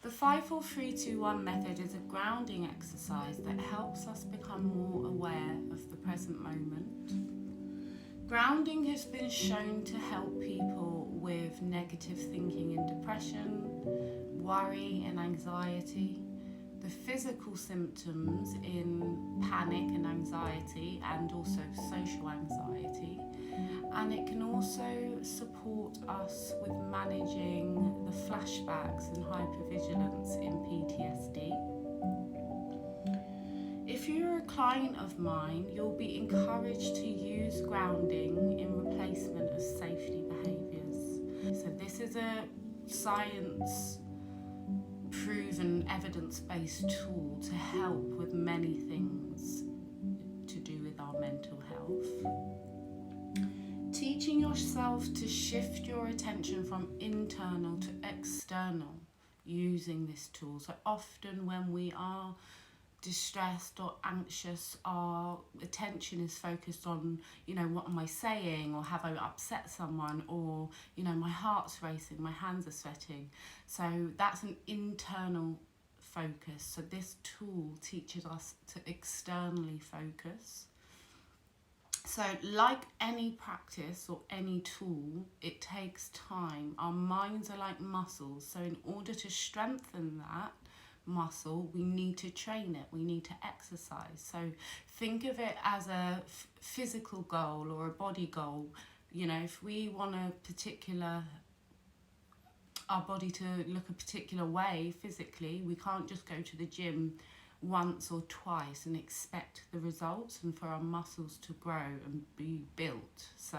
The 5-4-3-2-1 method is a grounding exercise that helps us become more aware of the present moment. Grounding has been shown to help people with negative thinking and depression, worry and anxiety, the physical symptoms in panic and anxiety, and also social anxiety. And it can also support us with managing the flashbacks and hypervigilance in PTSD. If you're a client of mine, you'll be encouraged to use grounding in replacement of safety behaviours. So this is a science-proven, evidence-based tool to help with many things to do with our mental health. Teaching yourself to shift your attention from internal to external using this tool. So often when we are distressed or anxious, our attention is focused on, what am I saying, or have I upset someone, or, my heart's racing, my hands are sweating. So that's an internal focus. So this tool teaches us to externally focus. So like any practice or any tool, it takes time. Our minds are like muscles. So in order to strengthen that muscle, we need to train it, we need to exercise. So think of it as a physical goal or a body goal. If we want our body to look a particular way physically, we can't just go to the gym once or twice and expect the results and for our muscles to grow and be built. So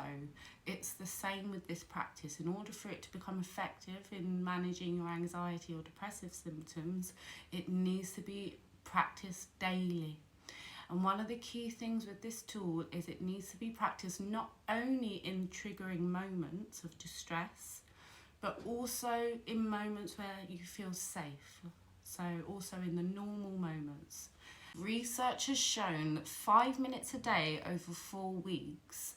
it's the same with this practice. In order for it to become effective in managing your anxiety or depressive symptoms, it needs to be practiced daily. And one of the key things with this tool is it needs to be practiced not only in triggering moments of distress, but also in moments where you feel safe. So also in the normal moments. Research has shown that 5 minutes a day over 4 weeks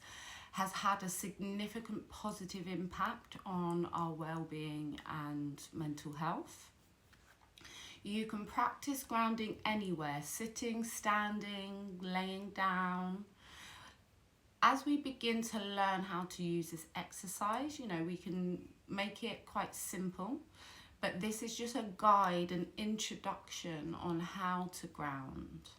has had a significant positive impact on our well-being and mental health. You can practice grounding anywhere, sitting, standing, laying down. As we begin to learn how to use this exercise, we can make it quite simple. But this is just a guide, an introduction on how to ground.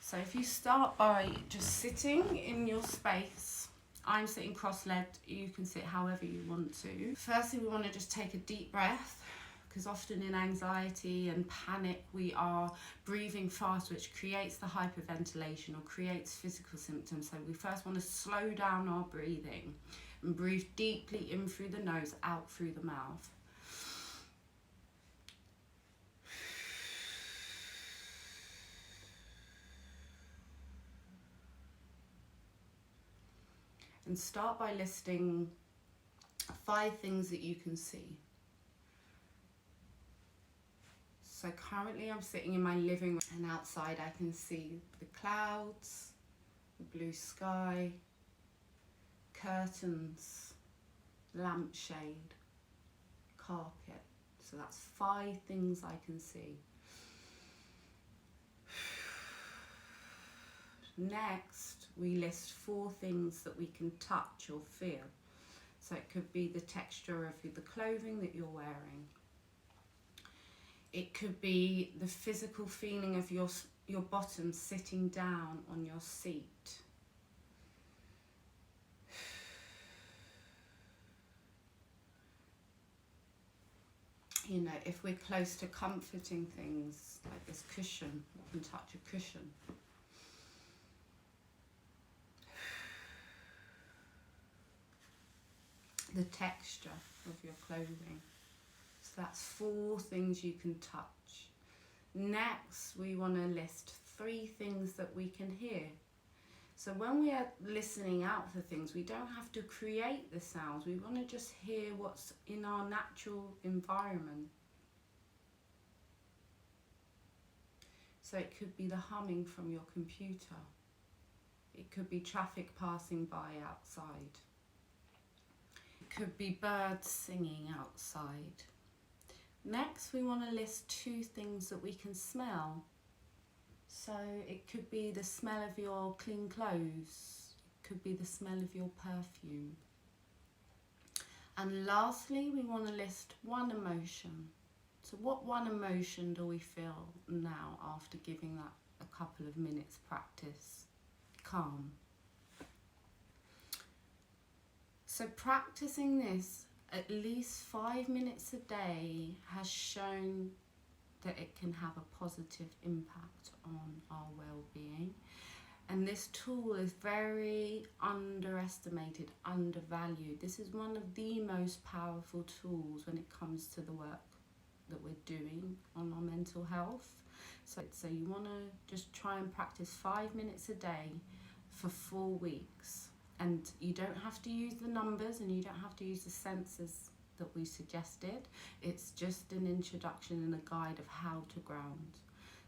So if you start by just sitting in your space, I'm sitting cross-legged, you can sit however you want to. Firstly, we want to just take a deep breath, because often in anxiety and panic, we are breathing fast, which creates the hyperventilation or creates physical symptoms. So we first want to slow down our breathing and breathe deeply in through the nose, out through the mouth. And start by listing 5 things that you can see. So currently I'm sitting in my living room, and outside I can see the clouds, the blue sky, curtains, lampshade, carpet. So that's 5 things I can see. Next, we list 4 things that we can touch or feel. So it could be the texture of the clothing that you're wearing. It could be the physical feeling of your bottom sitting down on your seat. If we're close to comforting things like this cushion, you can touch a cushion. The texture of your clothing. So that's 4 things you can touch. Next, we want to list 3 things that we can hear. So when we are listening out for things, we don't have to create the sounds. We want to just hear what's in our natural environment. So it could be the humming from your computer. It could be traffic passing by outside. It could be birds singing outside. Next, we want to list 2 things that we can smell. So it could be the smell of your clean clothes, it could be the smell of your perfume. And lastly, we want to list 1 emotion. So what 1 emotion do we feel now after giving that a couple of minutes practice? Calm. So practicing this at least 5 minutes a day has shown that it can have a positive impact on our well-being. And this tool is very underestimated, undervalued. This is one of the most powerful tools when it comes to the work that we're doing on our mental health. So you want to just try and practice 5 minutes a day for 4 weeks. And you don't have to use the numbers and you don't have to use the senses that we suggested. It's just an introduction and a guide of how to ground.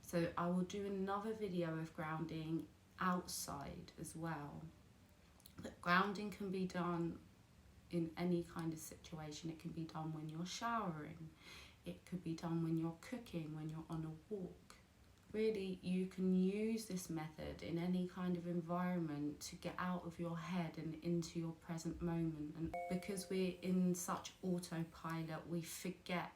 So I will do another video of grounding outside as well. But grounding can be done in any kind of situation. It can be done when you're showering. It could be done when you're cooking, when you're on a walk. Really, you can use this method in any kind of environment to get out of your head and into your present moment. And because we're in such autopilot, we forget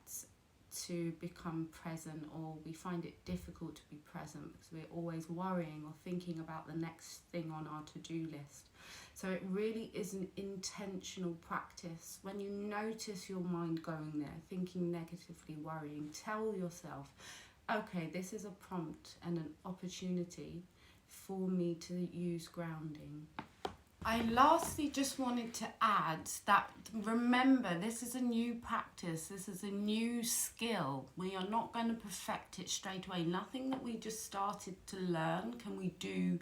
to become present, or we find it difficult to be present because we're always worrying or thinking about the next thing on our to-do list. So it really is an intentional practice. When you notice your mind going there, thinking negatively, worrying, tell yourself, okay, this is a prompt and an opportunity for me to use grounding. I lastly just wanted to add that, remember, this is a new practice, this is a new skill. We are not going to perfect it straight away. Nothing that we just started to learn can we do,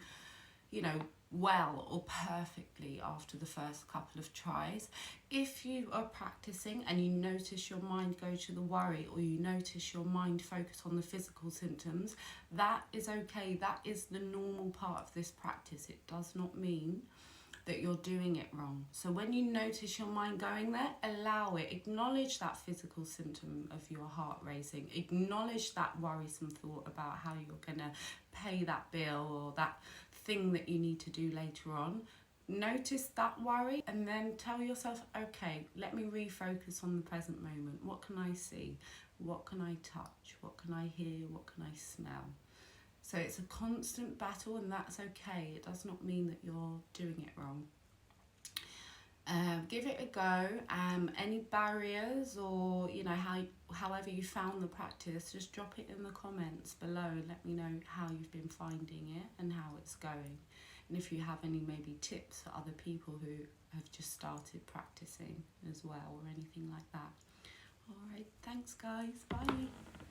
well or perfectly after the first couple of tries. If you are practicing and you notice your mind go to the worry, or you notice your mind focus on the physical symptoms, that is okay. That is the normal part of this practice. It does not mean that you're doing it wrong. So when you notice your mind going there, allow it. Acknowledge that physical symptom of your heart racing. Acknowledge that worrisome thought about how you're gonna pay that bill or that thing that you need to do later on. Notice that worry and then tell yourself, okay, let me refocus on the present moment. What can I see? What can I touch? What can I hear? What can I smell? So it's a constant battle, and that's okay. It does not mean that you're doing it wrong. Give it a go. Any barriers, or however you found the practice, just drop it in the comments below and let me know how you've been finding it and how it's going. And if you have any maybe tips for other people who have just started practicing as well, or anything like that. All right, thanks guys, bye.